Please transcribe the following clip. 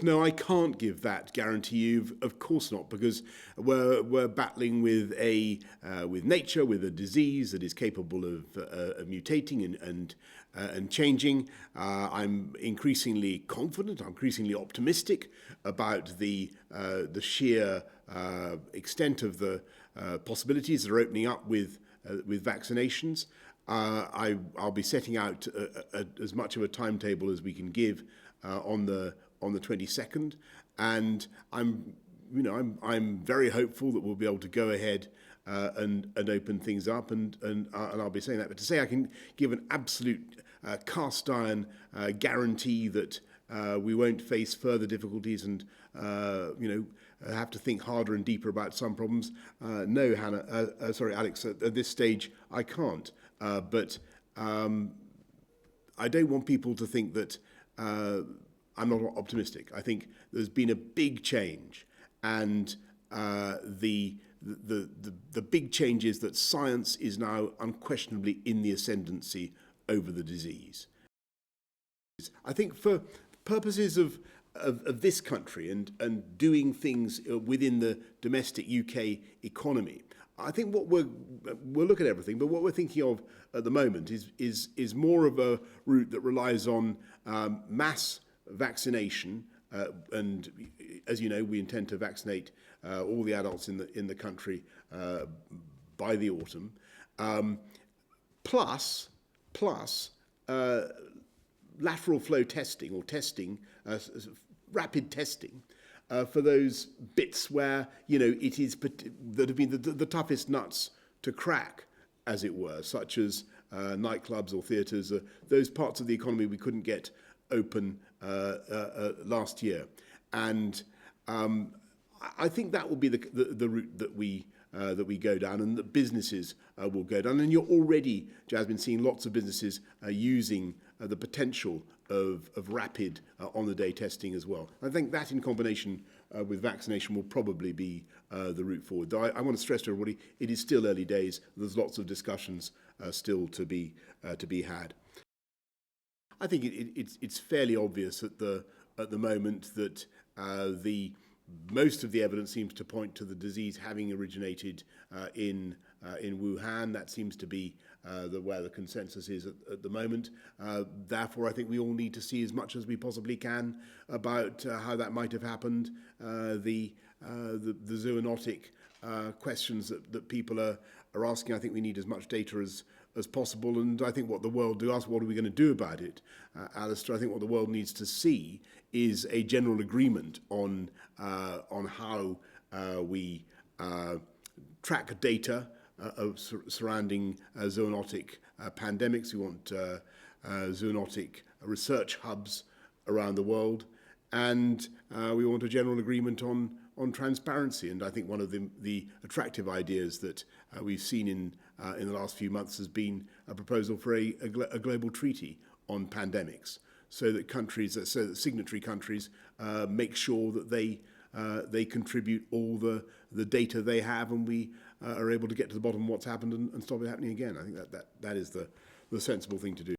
No, I can't give that guarantee you. Of course not, because we're battling with with nature, with a disease that is capable of mutating and changing. I'm increasingly confident. I'm increasingly optimistic about the sheer extent of the possibilities that are opening up with vaccinations. I'll be setting out as much of a timetable as we can give on the 22nd, and I'm very hopeful that we'll be able to go ahead and open things up, and I'll be saying that. But to say I can give an absolute cast iron guarantee that we won't face further difficulties and have to think harder and deeper about some problems, no, Alex. At this stage, I can't. But I don't want people to think that I'm not optimistic. I think there's been a big change, and the big change is that science is now unquestionably in the ascendancy over the disease. I think for purposes of this country and doing things within the domestic UK economy, I think we'll look at everything, but what we're thinking of at the moment is more of a route that relies on mass vaccination, and as you know, we intend to vaccinate all the adults in the country by the autumn, plus lateral flow testing or rapid testing for those bits where it is that have been the toughest nuts to crack, as it were, such as nightclubs or theatres, those parts of the economy we couldn't get open last year, and I think that will be the route that we go down, and that businesses will go down. And you're already, Jasmine, seeing lots of businesses using the potential of rapid on-the-day testing as well. I think that, in combination with vaccination, will probably be the route forward. Though I want to stress to everybody, it is still early days. There's lots of discussions still to be had. I think it's fairly obvious at the moment that most of the evidence seems to point to the disease having originated in Wuhan. That seems to be where the consensus is at the moment. Therefore, I think we all need to see as much as we possibly can about how that might have happened. The zoonotic questions that people are asking, I think we need as much data as possible. And I think what the world do ask, what are we going to do about it, Alistair? I think what the world needs to see is a general agreement on how we track data surrounding zoonotic pandemics. We want zoonotic research hubs around the world, and we want a general agreement on transparency. And I think one of the attractive ideas that we've seen in the last few months has been a proposal for a global treaty on pandemics, so that signatory countries make sure that they contribute all the data they have, and we are able to get to the bottom of what's happened and stop it happening again. I think that is the sensible thing to do.